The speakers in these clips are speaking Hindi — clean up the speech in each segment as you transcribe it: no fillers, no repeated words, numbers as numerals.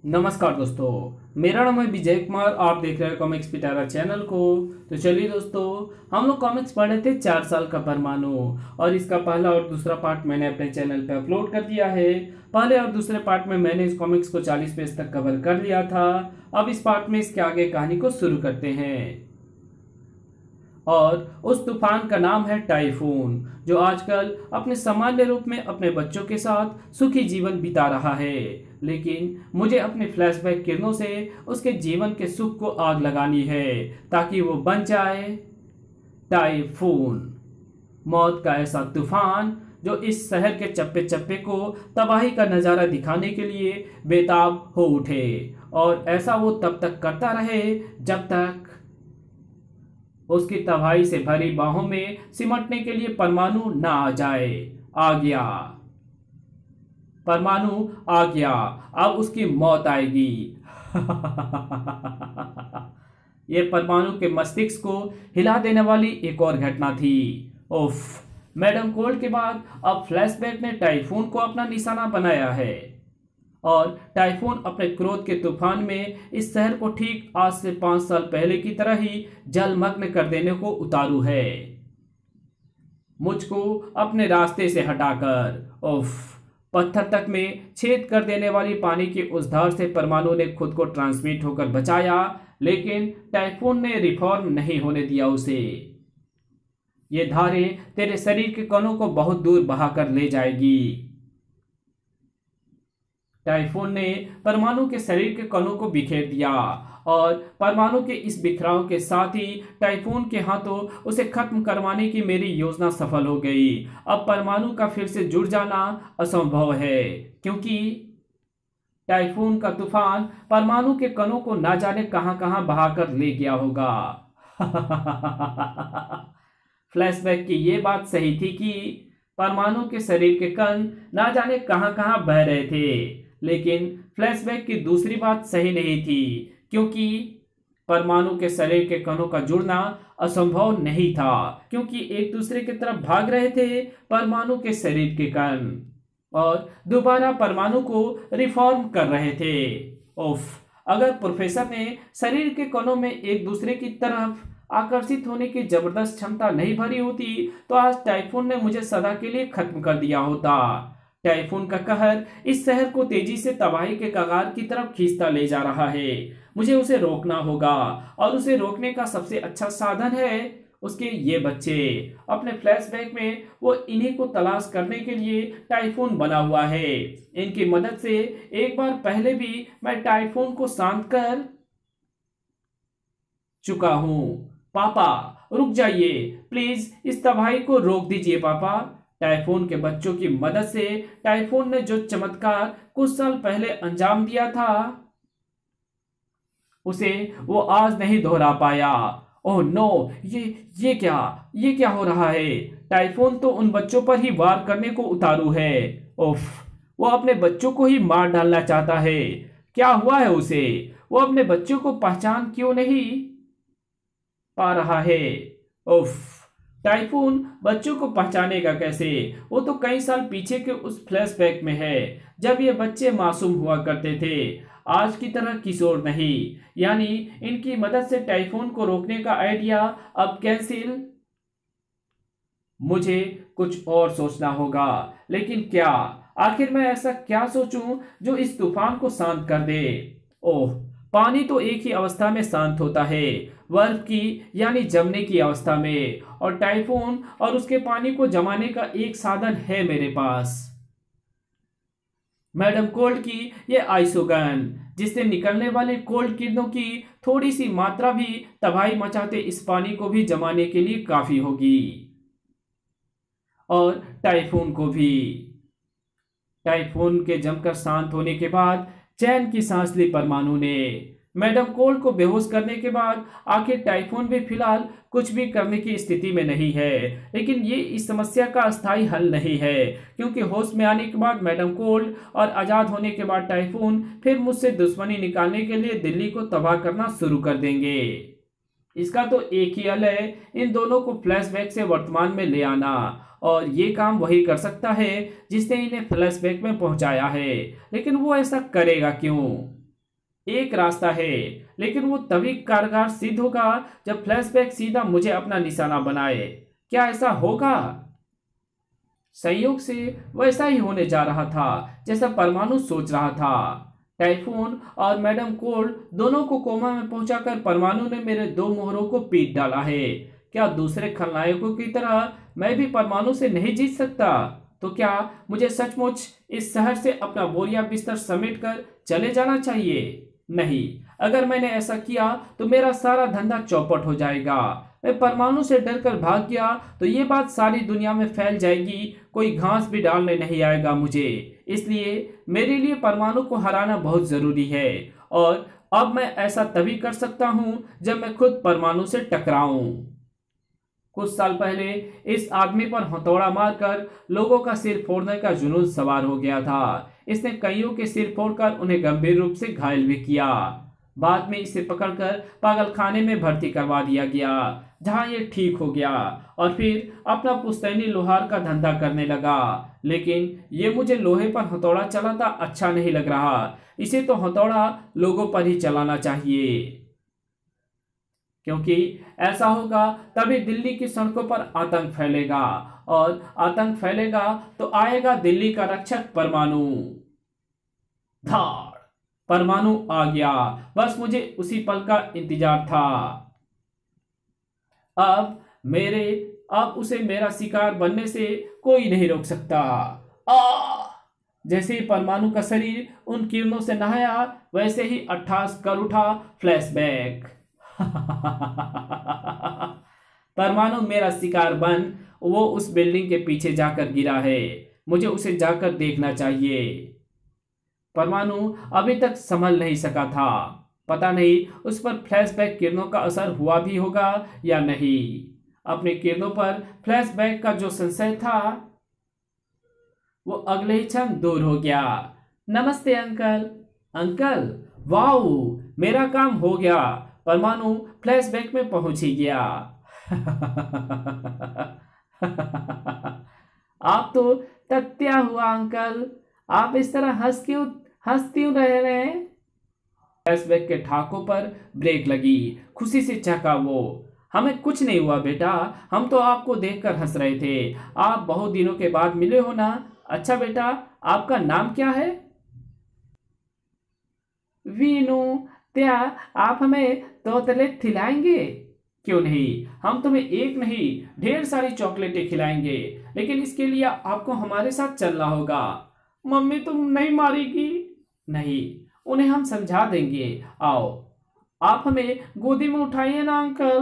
नमस्कार दोस्तों। मेरा नाम है विजय कुमार। आप देख रहे हैं कॉमिक्स पिटारा चैनल को। तो चलिए दोस्तों, हम लोग कॉमिक्स पढ़ रहे थे 4 साल का परमाणु, और इसका पहला और दूसरा पार्ट मैंने अपने चैनल पे अपलोड कर दिया है। पहले और दूसरे पार्ट में मैंने इस कॉमिक्स को 40 पेज तक कवर कर लिया था। अब इस पार्ट में इसके आगे कहानी को शुरू करते हैं। और उस तूफान का नाम है टाइफून, जो आजकल अपने सामान्य रूप में अपने बच्चों के साथ सुखी जीवन बिता रहा है। लेकिन मुझे अपने फ्लैशबैक किरणों से उसके जीवन के सुख को आग लगानी है, ताकि वो बन जाए टाइफून, मौत का ऐसा तूफान जो इस शहर के चप्पे चप्पे को तबाही का नजारा दिखाने के लिए बेताब हो उठे। और ऐसा वो तब तक करता रहे जब तक उसकी तबाही से भरी बाहों में सिमटने के लिए परमाणु ना आ जाए। आ गया परमाणु, आ गया। अब उसकी मौत आएगी। यह परमाणु के मस्तिष्क को हिला देने वाली एक और घटना थी। उफ, मैडम कोल्ड के बाद अब फ्लैशबैक ने टाइफून को अपना निशाना बनाया है। और टाइफून अपने क्रोध के तूफान में इस शहर को ठीक आज से 5 साल पहले की तरह ही जलमग्न कर देने को उतारू है। मुझको अपने रास्ते से हटाकर उफ, पत्थर तक में छेद कर देने वाली पानी की उस धार से परमाणु ने खुद को ट्रांसमिट होकर बचाया, लेकिन टाइफून ने रिफॉर्म नहीं होने दिया उसे। ये धारें तेरे शरीर के कणों को बहुत दूर बहाकर ले जाएगी। टाइफून ने परमाणु के शरीर के कणों को बिखेर दिया, और परमाणु के इस बिखराव के साथ ही टाइफून के हाथों उसे खत्म करवाने की मेरी योजना सफल हो गई। अब परमाणु का फिर से जुड़ जाना असंभव है, क्योंकि टाइफून का तूफान परमाणु के कणों को ना जाने कहां कहां बहाकर ले गया होगा। फ्लैशबैक की ये बात सही थी कि परमाणु के शरीर के कण ना जाने कहां कहां बह रहे थे, लेकिन फ्लैशबैक की दूसरी बात सही नहीं थी, क्योंकि परमाणु के शरीर के कणों का जुड़ना असंभव नहीं था, क्योंकि एक दूसरे की तरफ भाग रहे थे परमाणु के शरीर के कण, और दोबारा परमाणु को रिफॉर्म कर रहे थे। उफ, अगर प्रोफेसर ने शरीर के कणों में एक दूसरे की तरफ आकर्षित होने की जबरदस्त क्षमता नहीं भरी होती, तो आज टाइफून ने मुझे सदा के लिए खत्म कर दिया होता। टाइफून का कहर इस शहर को तेजी से तबाही के कगार की तरफ खींचता ले जा रहा है। मुझे उसे रोकना होगा, और उसे रोकने का सबसे अच्छा साधन है उसके ये बच्चे। अपने फ्लैशबैक में वो इन्हीं को तलाश करने के लिए टाइफून बना हुआ है। इनकी मदद से एक बार पहले भी मैं टाइफून को शांत कर चुका हूं। पापा रुक जाइए, प्लीज इस तबाही को रोक दीजिए पापा। टाइफून के बच्चों की मदद से टाइफून ने जो चमत्कार कुछ साल पहले अंजाम दिया था, उसे वो आज नहीं दोहरा पाया। ओह नो, ये क्या हो रहा है? टाइफून तो उन बच्चों पर ही वार करने को उतारू है। उफ, वो अपने बच्चों को ही मार डालना चाहता है। क्या हुआ है उसे? वो अपने बच्चों को पहचान क्यों नहीं पा रहा है? उफ, टाइफून बच्चों को पहचानेगा कैसे? वो तो कई साल पीछे के उस फ्लैशबैक में है, जब ये बच्चे मासूम हुआ करते थे, आज की तरह किशोर नहीं। यानी इनकी मदद से टाइफून को रोकने का आइडिया अब कैंसिल। मुझे कुछ और सोचना होगा, लेकिन क्या? आखिर मैं ऐसा क्या सोचूं जो इस तूफान को शांत कर दे? ओह, पानी तो एक ही अवस्था में शांत होता है, बर्फ की यानी जमने की अवस्था में। और टाइफून और उसके पानी को जमाने का एक साधन है मेरे पास, मैडम कोल्ड की ये आइसोगन, जिससे निकलने वाले कोल्ड किरणों की थोड़ी सी मात्रा भी तबाही मचाते इस पानी को भी जमाने के लिए काफी होगी। और टाइफून को भी। टाइफून के जमकर शांत होने के बाद चैन की सांस ली परमाणु ने। मैडम कोल्ड को बेहोश करने के बाद आखिर टाइफून भी फिलहाल कुछ भी करने की स्थिति में नहीं है, लेकिन ये इस समस्या का अस्थायी हल नहीं है, क्योंकि होश में आने के बाद मैडम कोल्ड और आजाद होने के बाद टाइफून फिर मुझसे दुश्मनी निकालने के लिए दिल्ली को तबाह करना शुरू कर देंगे। इसका तो एक ही हल है, इन दोनों को फ्लैशबैक से वर्तमान में ले आना, और ये काम वही कर सकता है जिसने इन्हें फ्लैशबैक में पहुंचाया है। लेकिन वो ऐसा करेगा क्यों? एक रास्ता है, लेकिन वो तभी कारगर सिद्ध होगा जब फ्लैशबैक सीधा मुझे अपना निशाना बनाए। क्या ऐसा होगा? संयोग से वैसा ही होने जा रहा था जैसा परमाणु सोच रहा था। टाइफून और मैडम कोल्ड दोनों को कोमा में पहुंचाकर परमाणु ने मेरे दो मोहरों को पीट डाला है। क्या दूसरे खलनायकों की तरह मैं भी परमाणु से नहीं जीत सकता? तो क्या मुझे सचमुच इस शहर से अपना बोरिया बिस्तर समेटकर चले जाना चाहिए? नहीं, अगर मैंने ऐसा किया तो मेरा सारा धंधा चौपट हो जाएगा। मैं परमाणु से डरकर भाग गया तो ये बात सारी दुनिया में फैल जाएगी, कोई घास भी डालने नहीं आएगा मुझे। इसलिए मेरे लिए परमाणु को हराना बहुत जरूरी है, और अब मैं ऐसा तभी कर सकता हूं जब मैं खुद परमाणु से टकराऊं। कुछ साल पहले इस आदमी पर हथौड़ा मारकर लोगों का सिर फोड़ने का जुनून सवार हो गया था। इसने कईयों के सिर फोड़कर उन्हें गंभीर रूप से घायल भी किया। बाद में इसे पकड़कर पागलखाने में भर्ती करवा दिया गया, जहां ये ठीक हो गया और फिर अपना पुश्तैनी लोहार का धंधा करने लगा। लेकिन ये मुझे लोहे पर हथौड़ा चलाता अच्छा नहीं लग रहा। इसे तो हथौड़ा लोगों पर ही चलाना चाहिए, क्योंकि ऐसा होगा तभी दिल्ली की सड़कों पर आतंक फैलेगा, और आतंक फैलेगा तो आएगा दिल्ली का रक्षक परमाणु। धाड़! परमाणु आ गया, बस मुझे उसी पल का इंतजार था। अब उसे मेरा शिकार बनने से कोई नहीं रोक सकता। आ! जैसे ही परमाणु का शरीर उन किरणों से नहाया, वैसे ही अट्ठास कर उठा फ्लैशबैक। परमाणु मेरा शिकार बन वो उस बिल्डिंग के पीछे जाकर गिरा है। मुझे उसे जाकर देखना चाहिए। परमाणु अभी तक संभल नहीं सका था। पता नहीं उस पर फ्लैशबैक किरणों का असर हुआ भी होगा या नहीं। अपने किरणों पर फ्लैशबैक का जो संशय था वो अगले ही क्षण दूर हो गया। नमस्ते अंकल। अंकल, वाओ, मेरा काम हो गया। परमाणु फ्लैशबैक में पहुंच ही गया। आप तो तत्या हुआ अंकल। आप इस तरह हंस क्यों रहे हैं? फ्लैशबैक के ठाकों पर ब्रेक लगी। खुशी से चहका वो। हमें कुछ नहीं हुआ बेटा, हम तो आपको देखकर हंस रहे थे। आप बहुत दिनों के बाद मिले हो ना। अच्छा बेटा, आपका नाम क्या है? वीनू। क्या आप हमें तोतले खिलाएंगे? क्यों नहीं, हम तुम्हें एक नहीं ढेर सारी चॉकलेटें खिलाएंगे, लेकिन इसके लिए आपको हमारे साथ चलना होगा। मम्मी तुम नहीं मारेगी? नहीं, उन्हें हम समझा देंगे। आओ, आप हमें गोदी में उठाइए ना अंकल।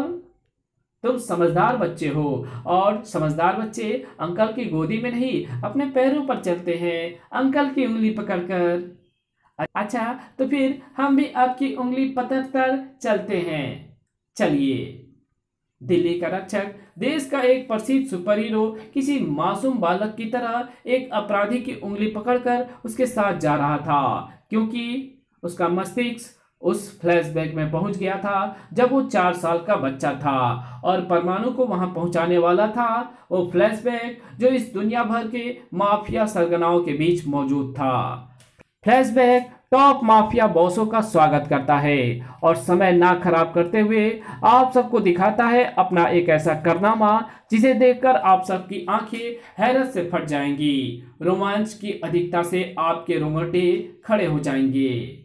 तुम समझदार बच्चे हो, और समझदार बच्चे अंकल की गोदी में नहीं अपने पैरों पर चलते हैं, अंकल की उंगली पकड़कर। अच्छा, तो फिर हम भी आपकी उंगली पकड़कर चलते हैं। चलिए। दिल्ली का रक्षक, देश का एक प्रसिद्ध सुपर हीरो, किसी मासूम बालक की तरह एक अपराधी की उंगली पकड़कर उसके साथ जा रहा था, क्योंकि उसका मस्तिष्क उस फ्लैशबैक में पहुंच गया था जब वो 4 साल का बच्चा था, और परमाणु को वहां पहुंचाने वाला था वो फ्लैशबैक जो इस दुनिया भर के माफिया सरगनाओं के बीच मौजूद था। फ्लैशबैक टॉप माफिया बॉसों का स्वागत करता है और समय ना खराब करते हुए आप सबको दिखाता है अपना एक ऐसा कारनामा जिसे देखकर आप सबकी आंखें हैरत से फट जाएंगी। रोमांच की अधिकता से आपके रोंगटे खड़े हो जाएंगे।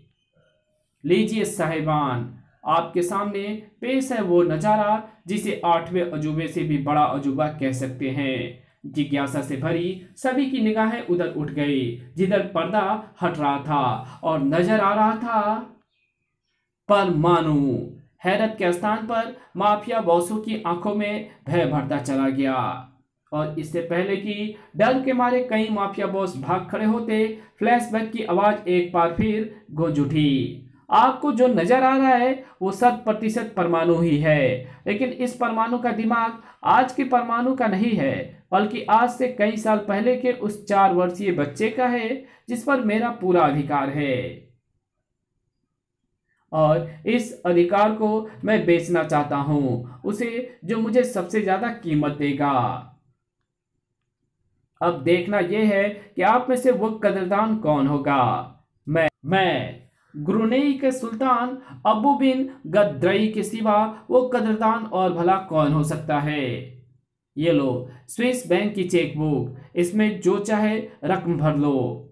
लीजिए साहिबान, आपके सामने पेश है वो नजारा जिसे 8वें अजूबे से भी बड़ा अजूबा कह सकते हैं। जिज्ञासा से भरी सभी की निगाहें उधर उठ गई जिधर पर्दा हट रहा था, और नजर आ रहा था परमाणु। हैरत के स्थान पर माफिया बॉसों की आंखों में भय भरता चला गया, और इससे पहले कि डर के मारे कई माफिया बॉस भाग खड़े होते, फ्लैशबैक की आवाज एक बार फिर गूंज उठी। आपको जो नजर आ रहा है वो 100% परमाणु ही है, लेकिन इस परमाणु का दिमाग आज के परमाणु का नहीं है, बल्कि आज से कई साल पहले के उस 4 वर्षीय बच्चे का है जिस पर मेरा पूरा अधिकार है, और इस अधिकार को मैं बेचना चाहता हूं उसे जो मुझे सबसे ज्यादा कीमत देगा। अब देखना यह है कि आप में से वो कदरदान कौन होगा। मैं ब्रुनेई के सुल्तान अबू बिन गद्रई के सिवा वो कदरदान और भला कौन हो सकता है। ये लो स्विस बैंक की चेकबुक, इसमें जो चाहे रकम भर लो।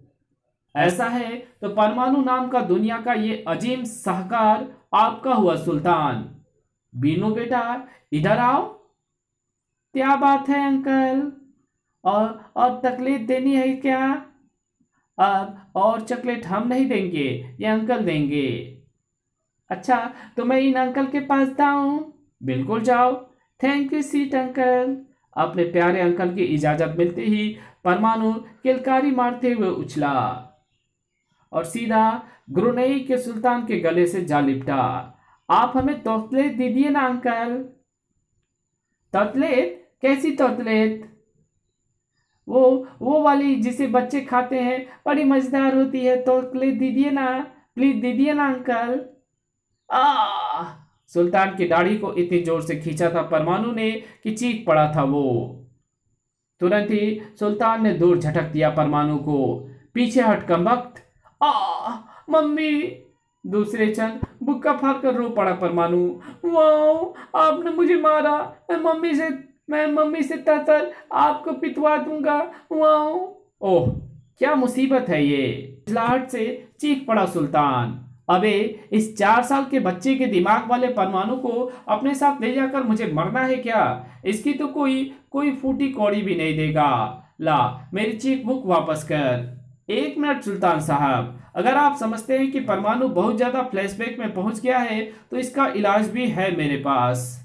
ऐसा है तो परमाणु नाम का दुनिया का ये अजीम शाहकार आपका हुआ सुल्तान। बीनू बेटा इधर आओ। क्या बात है अंकल? और तकलीफ देनी है क्या? अब और चॉकलेट हम नहीं देंगे, ये अंकल देंगे। अच्छा तो मैं इन अंकल के पास जाऊं? बिल्कुल जाओ। Thank you sweet uncle. अपने प्यारे अंकल की इजाजत मिलते ही परमाणु किलकारी मारते हुए उछला और सीधा ब्रुनेई के सुल्तान के गले से जा लिपटा। आप हमें तोतलेट दीजिए ना अंकल। तोतलेट? कैसी तोतलेट? वो वाली जिसे बच्चे खाते हैं, बड़ी मजेदार होती है। तोतलेट दीजिए ना, प्लीज दीजिए ना अंकल। सुल्तान की दाढ़ी को इतनी जोर से खींचा था परमाणु ने कि चीख पड़ा था वो। तुरंत ही सुल्तान ने दूर झटक दिया परमाणु को। पीछे हट कमबख्त। मम्मी! दूसरे क्षण बुक्का फाड़ कर रो पड़ा परमाणु। वाओ, आपने मुझे मारा। मैं मम्मी से ततर आपको पिटवा दूंगा। वाओ! ओह क्या मुसीबत है ये! चिल्लाहट से चीख पड़ा सुल्तान। अबे इस 4 साल के बच्चे के दिमाग वाले परमाणु को अपने साथ ले जाकर मुझे मरना है क्या? इसकी तो कोई फूटी कौड़ी भी नहीं देगा। ला मेरी चेक बुक वापस कर। 1 मिनट सुल्तान साहब, अगर आप समझते हैं कि परमाणु बहुत ज्यादा फ्लैशबैक में पहुंच गया है तो इसका इलाज भी है मेरे पास,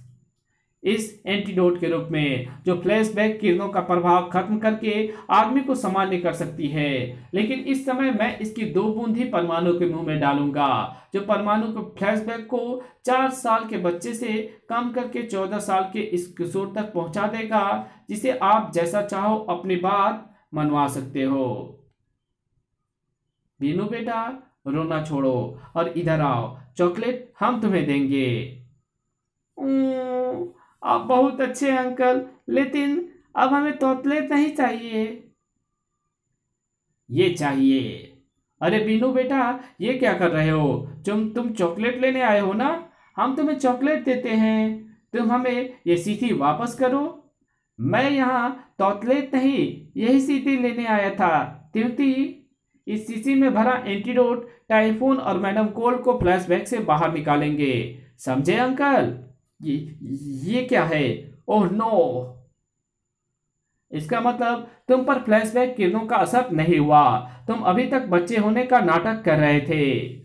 इस एंटीडोट के रूप में, जो फ्लैशबैक किरणों का प्रभाव खत्म करके आदमी को सामान्य कर सकती है। लेकिन इस समय मैं इसकी 2 बूंद ही परमाणु के मुंह में डालूंगा, जो परमाणु के फ्लैशबैक को 4 साल के बच्चे से कम करके 14 साल के इस किशोर तक पहुंचा देगा, जिसे आप जैसा चाहो अपनी बात मनवा सकते हो। बीनू बेटा रोना छोड़ो और इधर आओ, चॉकलेट हम तुम्हें देंगे। आप बहुत अच्छे अंकल, लेकिन अब हमें तोतलेट नहीं चाहिए। ये चाहिए। अरे बीनू बेटा ये क्या कर रहे हो? तुम चॉकलेट लेने आए हो ना? हम तुम्हें चॉकलेट देते हैं, तुम हमें ये सीटी वापस करो। मैं यहाँ तोतलेट नहीं, यही सीटी लेने आया था क्योंकि इस शीशी में भरा एंटीडोट टाइफून और मैडम कोल्ड को फ्लैशबैक से बाहर निकालेंगे, समझे अंकल? ये क्या है? Oh no! इसका मतलब तुम पर फ्लैशबैक किरणों का असर नहीं हुआ, तुम अभी तक बच्चे होने का नाटक कर रहे थे।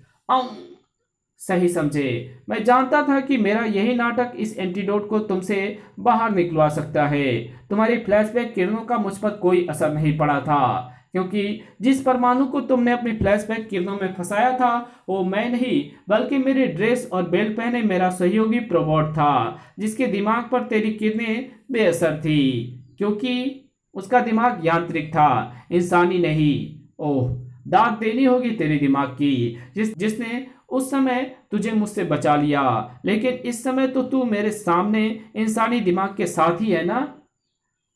सही समझे। मैं जानता था कि मेरा यही नाटक इस एंटीडोट को तुमसे बाहर निकलवा सकता है। तुम्हारी फ्लैशबैक किरणों का मुझ पर कोई असर नहीं पड़ा था, क्योंकि जिस परमाणु को तुमने अपनी फ्लैशबैक किरणों में फंसाया था वो मैं नहीं, बल्कि मेरी ड्रेस और बेल्ट पहने मेरा सहयोगी प्रोबॉट था, जिसके दिमाग पर तेरी किरणें बेअसर थी, क्योंकि उसका दिमाग यांत्रिक था, इंसानी नहीं। ओह दाद देनी होगी तेरे दिमाग की, जिसने उस समय तुझे मुझसे बचा लिया, लेकिन इस समय तो तू मेरे सामने इंसानी दिमाग के साथ ही है ना।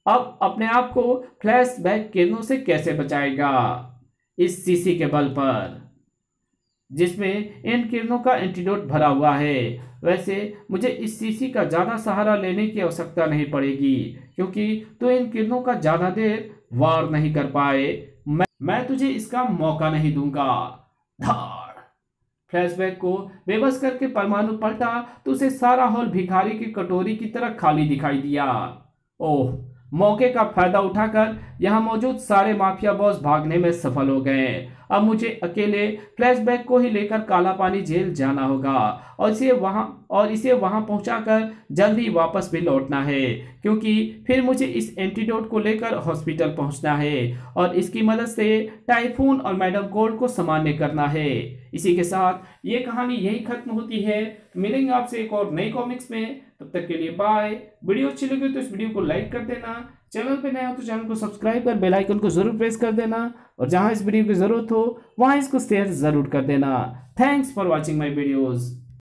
अब अपने आप को फ्लैशबैक किरणों से कैसे बचाएगा? इस शीशी के बल पर, जिसमें इन किरणों का एंटीडोट भरा हुआ है। वैसे मुझे इस शीशी का ज्यादा सहारा लेने की आवश्यकता नहीं पड़ेगी, क्योंकि तू इन किरणों का ज्यादा देर वार नहीं कर पाए। मैं तुझे इसका मौका नहीं दूंगा। धाड़! फ्लैशबैक को बेबस करके परमाणु पलटा तो उसे सारा हॉल भिखारी की कटोरी की तरह खाली दिखाई दिया। ओह, मौके का फायदा उठाकर यहां मौजूद सारे माफिया बॉस भागने में सफल हो गए। अब मुझे अकेले फ्लैशबैक को ही लेकर काला पानी जेल जाना होगा और इसे वहां पहुंचाकर जल्दी वापस भी लौटना है, क्योंकि फिर मुझे इस एंटीडोट को लेकर हॉस्पिटल पहुंचना है और इसकी मदद से टाइफून और मैडम कोल्ड को सामान्य करना है। इसी के साथ ये कहानी यही खत्म होती है। मिलेंगे आपसे एक और नई कॉमिक्स में, तब तक के लिए बाय। वीडियो अच्छी लगी तो इस वीडियो को लाइक कर देना, चैनल पे नया हो तो चैनल को सब्सक्राइब कर बेल आइकन को जरूर प्रेस कर देना, और जहां इस वीडियो की जरूरत हो वहां इसको शेयर जरूर कर देना। Thanks for watching my videos.